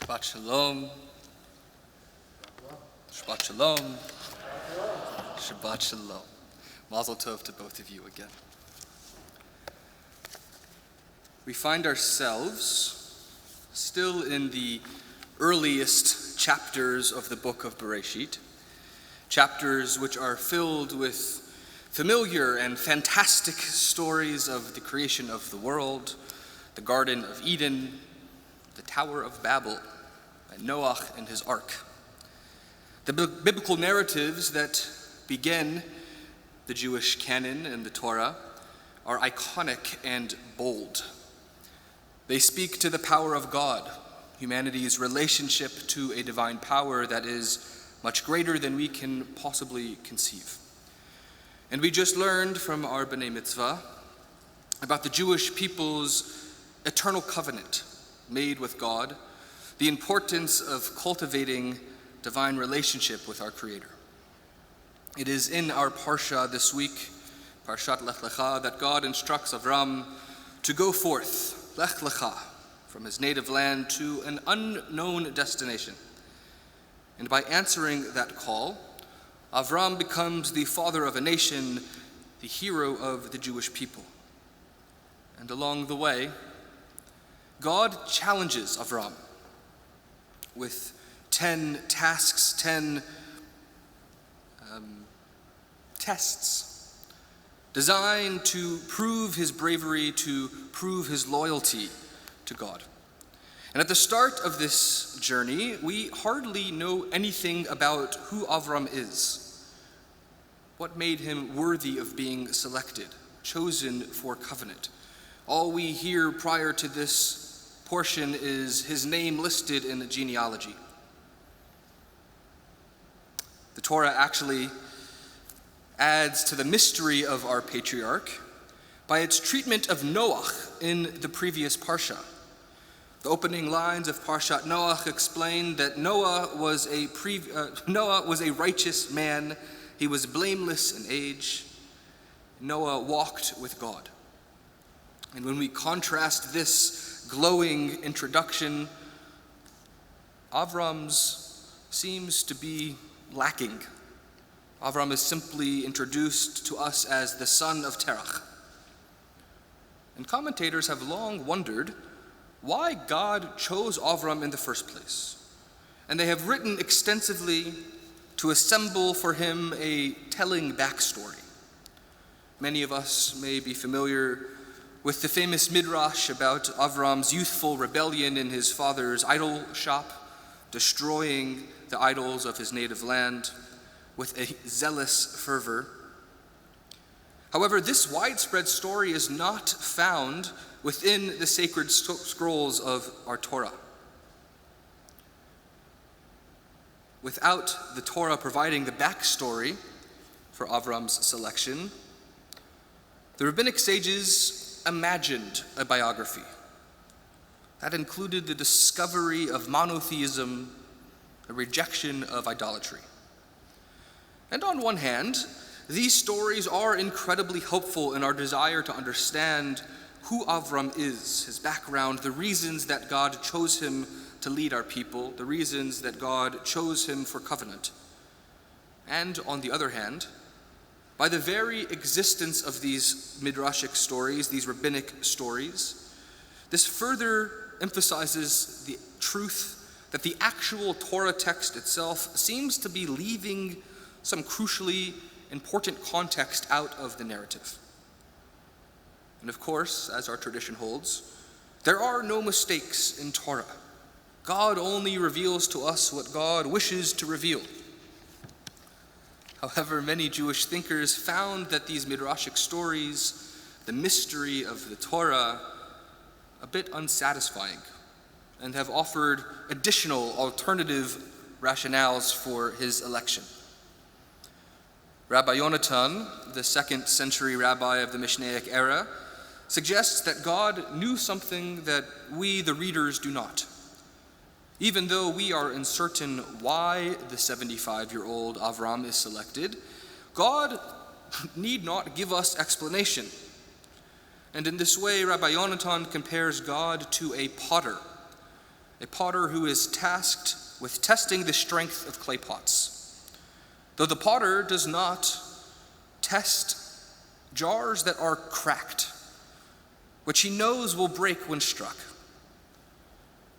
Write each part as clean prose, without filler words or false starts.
Shabbat Shalom. Shabbat Shalom. Shabbat Shalom. Mazel Tov to both of you again. We find ourselves still in the earliest chapters of the book of Bereshit, chapters which are filled with familiar and fantastic stories of the creation of the world, the Garden of Eden, the Tower of Babel, and Noah and his ark. The biblical narratives that begin the Jewish canon and the Torah are iconic and bold. They speak to the power of God, humanity's relationship to a divine power that is much greater than we can possibly conceive. And we just learned from our B'nai Mitzvah about the Jewish people's eternal covenant made with God, the importance of cultivating divine relationship with our Creator. It is in our Parsha this week, Parshat Lech Lecha, that God instructs Avram to go forth, Lech Lecha, from his native land to an unknown destination. And by answering that call, Avram becomes the father of a nation, the hero of the Jewish people. And along the way, God challenges Avram with 10 tasks, 10 tests designed to prove his bravery, to prove his loyalty to God. And at the start of this journey, we hardly know anything about who Avram is, what made him worthy of being selected, chosen for covenant. All we hear prior to this portion is his name listed in the genealogy. The Torah actually adds to the mystery of our patriarch by its treatment of Noah in the previous Parsha. The opening lines of Parshat Noah explain that Noah was a righteous man. He was blameless in age. Noah walked with God. And when we contrast this glowing introduction, Avram's seems to be lacking. Avram is simply introduced to us as the son of Terach. And commentators have long wondered why God chose Avram in the first place. And they have written extensively to assemble for him a telling backstory. Many of us may be familiar with the famous midrash about Avram's youthful rebellion in his father's idol shop, destroying the idols of his native land with a zealous fervor. However, this widespread story is not found within the sacred scrolls of our Torah. Without the Torah providing the backstory for Avram's selection, the rabbinic sages imagined a biography that included the discovery of monotheism, a rejection of idolatry. And on one hand, these stories are incredibly helpful in our desire to understand who Avram is, his background, the reasons that God chose him to lead our people, the reasons that God chose him for covenant. And on the other hand, by the very existence of these midrashic stories, these rabbinic stories, this further emphasizes the truth that the actual Torah text itself seems to be leaving some crucially important context out of the narrative. And of course, as our tradition holds, there are no mistakes in Torah. God only reveals to us what God wishes to reveal. However, many Jewish thinkers found that these midrashic stories, the mystery of the Torah, a bit unsatisfying, and have offered additional alternative rationales for his election. Rabbi Yonatan, the 2nd century rabbi of the Mishnaic era, suggests that God knew something that we, the readers, do not. Even though we are uncertain why the 75-year-old Avram is selected, God need not give us explanation. And in this way, Rabbi Yonatan compares God to a potter a potter who is tasked with testing the strength of clay pots. Though the potter does not test jars that are cracked, which he knows will break when struck.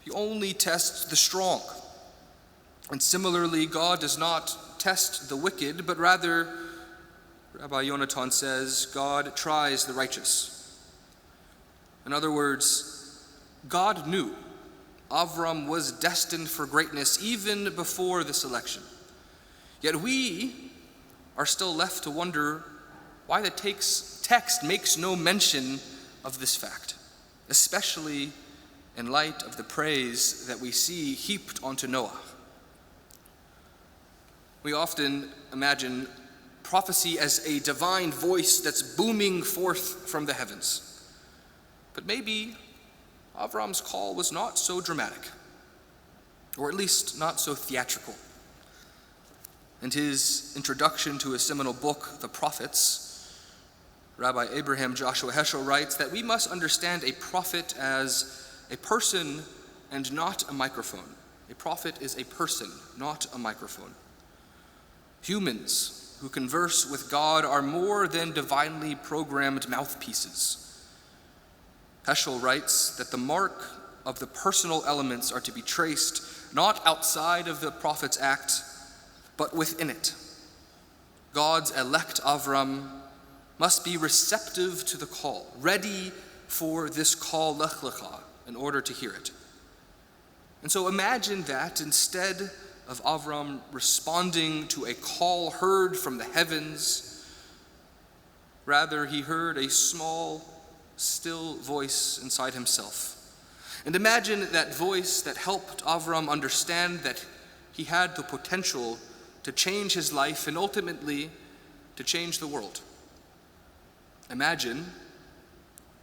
He only tests the strong. And similarly, God does not test the wicked, but rather, Rabbi Yonatan says, God tries the righteous. In other words, God knew Avram was destined for greatness even before this election. Yet we are still left to wonder why the text makes no mention of this fact, especially in light of the praise that we see heaped onto Noah. We often imagine prophecy as a divine voice that's booming forth from the heavens. But maybe Avram's call was not so dramatic, or at least not so theatrical. In his introduction to his seminal book, The Prophets, Rabbi Abraham Joshua Heschel writes that we must understand a prophet as a person and not a microphone. A prophet is a person, not a microphone. Humans who converse with God are more than divinely programmed mouthpieces. Heschel writes that the mark of the personal elements are to be traced not outside of the prophet's act, but within it. God's elect Avram must be receptive to the call, ready for this call, lech lecha, in order to hear it. And so imagine that instead of Avram responding to a call heard from the heavens, rather he heard a small, still voice inside himself. And imagine that voice that helped Avram understand that he had the potential to change his life and ultimately to change the world. Imagine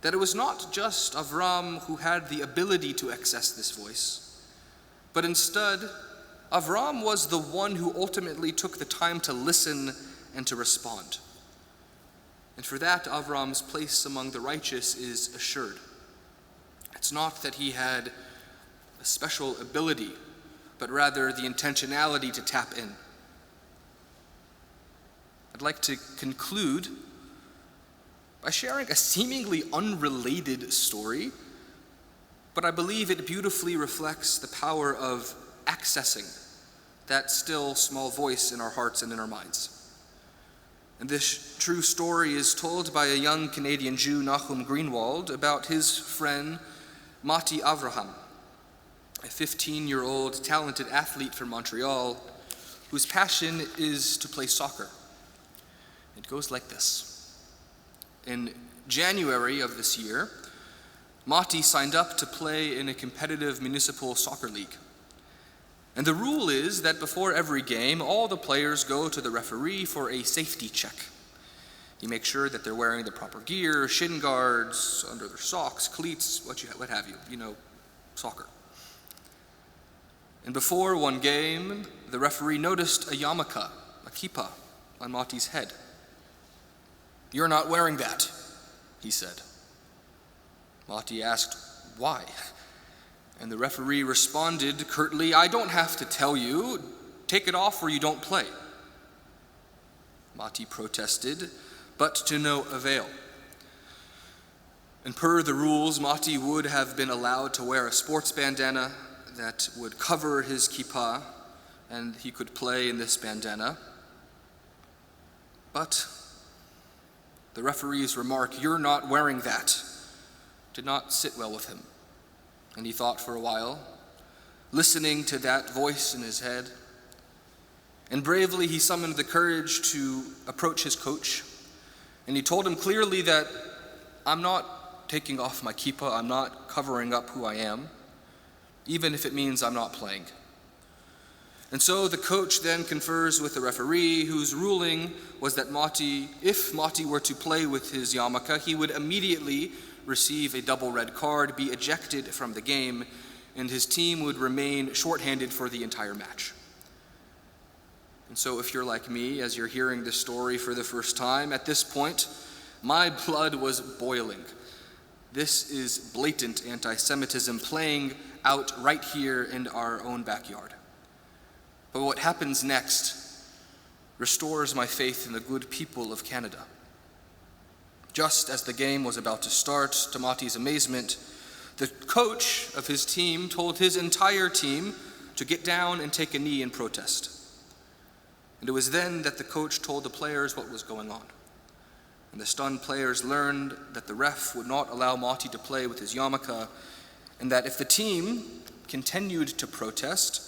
that it was not just Avram who had the ability to access this voice, but instead, Avram was the one who ultimately took the time to listen and to respond. And for that, Avram's place among the righteous is assured. It's not that he had a special ability, but rather the intentionality to tap in. I'd like to conclude by sharing a seemingly unrelated story, but I believe it beautifully reflects the power of accessing that still small voice in our hearts and in our minds. And this true story is told by a young Canadian Jew, Nahum Greenwald, about his friend Mati Avraham, a 15-year-old talented athlete from Montreal whose passion is to play soccer. It goes like this. In January of this year, Mati signed up to play in a competitive municipal soccer league. And the rule is that before every game, all the players go to the referee for a safety check. He makes sure that they're wearing the proper gear, shin guards, under their socks, cleats, what have you. You know, soccer. And before one game, the referee noticed a yarmulke, a kippah, on Mati's head. "You're not wearing that," he said. Mati asked, "Why?" And the referee responded curtly, "I don't have to tell you. Take it off or you don't play." Mati protested, but to no avail. And per the rules, Mati would have been allowed to wear a sports bandana that would cover his kippah, and he could play in this bandana. But the referee's remark, "You're not wearing that," did not sit well with him. And he thought for a while, listening to that voice in his head. And bravely he summoned the courage to approach his coach. And he told him clearly that, "I'm not taking off my kippah, I'm not covering up who I am, even if it means I'm not playing." And so the coach then confers with the referee, whose ruling was that if Mati were to play with his yarmulke, he would immediately receive a double red card, be ejected from the game, and his team would remain shorthanded for the entire match. And so if you're like me, as you're hearing this story for the first time, at this point, my blood was boiling. This is blatant anti-Semitism playing out right here in our own backyard. But what happens next restores my faith in the good people of Canada. Just as the game was about to start, to Mati's amazement, the coach of his team told his entire team to get down and take a knee in protest. And it was then that the coach told the players what was going on. And the stunned players learned that the ref would not allow Mati to play with his yarmulke, and that if the team continued to protest,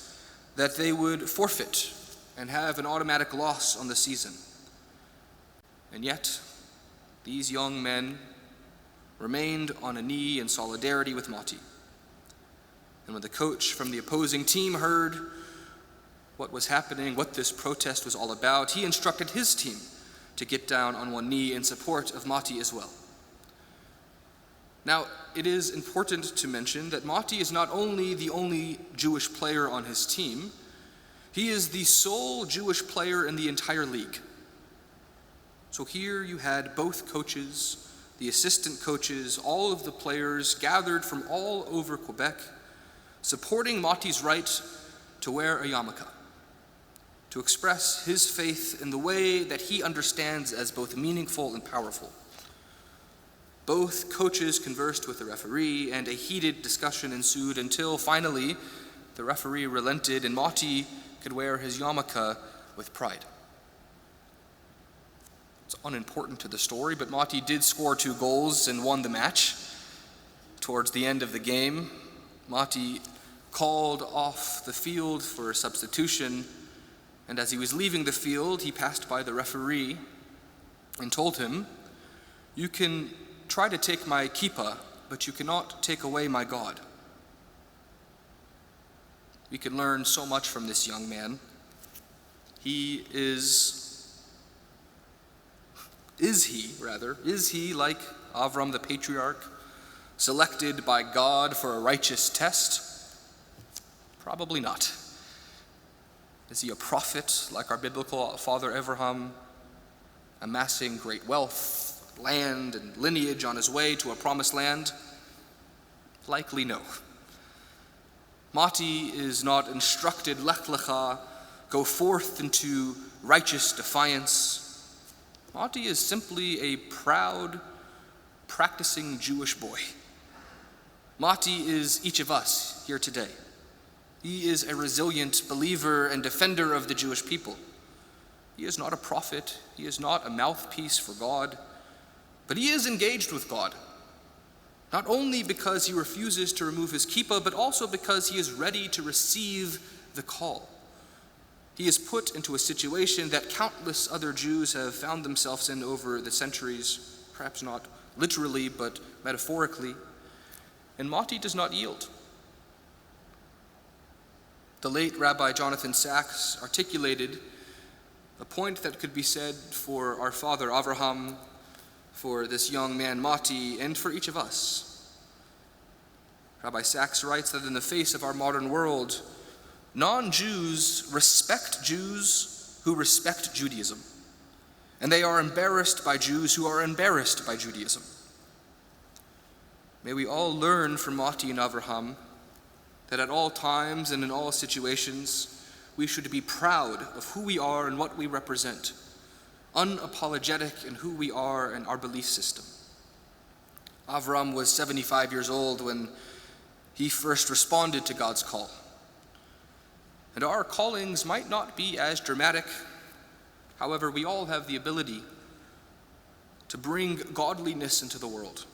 that they would forfeit and have an automatic loss on the season. And yet, these young men remained on a knee in solidarity with Mati. And when the coach from the opposing team heard what was happening, what this protest was all about, he instructed his team to get down on one knee in support of Mati as well. Now, it is important to mention that Mati is not only the only Jewish player on his team, he is the sole Jewish player in the entire league. So here you had both coaches, the assistant coaches, all of the players gathered from all over Quebec, supporting Mati's right to wear a yarmulke, to express his faith in the way that he understands as both meaningful and powerful. Both coaches conversed with the referee, and a heated discussion ensued until finally the referee relented and Mati could wear his yarmulke with pride. It's unimportant to the story, but Mati did score 2 goals and won the match. Towards the end of the game, Mati called off the field for a substitution, and as he was leaving the field, he passed by the referee and told him, "You can try to take my kippah, but you cannot take away my God." We can learn so much from this young man. He is he like Avram the patriarch, selected by God for a righteous test? Probably not. Is he a prophet like our biblical father Abraham, amassing great wealth, land, and lineage on his way to a promised land? Likely no. Mati is not instructed, Lech lecha, go forth into righteous defiance. Mati is simply a proud, practicing Jewish boy. Mati is each of us here today. He is a resilient believer and defender of the Jewish people. He is not a prophet. He is not a mouthpiece for God, but he is engaged with God. Not only because he refuses to remove his kippah, but also because he is ready to receive the call. He is put into a situation that countless other Jews have found themselves in over the centuries, perhaps not literally, but metaphorically. And Mati does not yield. The late Rabbi Jonathan Sacks articulated a point that could be said for our father Avraham, for this young man Mati, and for each of us. Rabbi Sacks writes that in the face of our modern world, non-Jews respect Jews who respect Judaism, and they are embarrassed by Jews who are embarrassed by Judaism. May we all learn from Mati and Avraham that at all times and in all situations, we should be proud of who we are and what we represent, unapologetic in who we are and our belief system. Avram was 75 years old when he first responded to God's call. And our callings might not be as dramatic. However, we all have the ability to bring godliness into the world,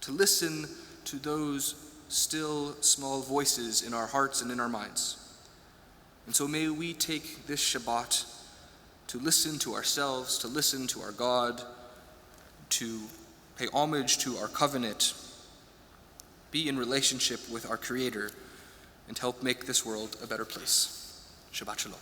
to listen to those still small voices in our hearts and in our minds. And so may we take this Shabbat to listen to ourselves, to listen to our God, to pay homage to our covenant, be in relationship with our Creator, and help make this world a better place. Shabbat Shalom.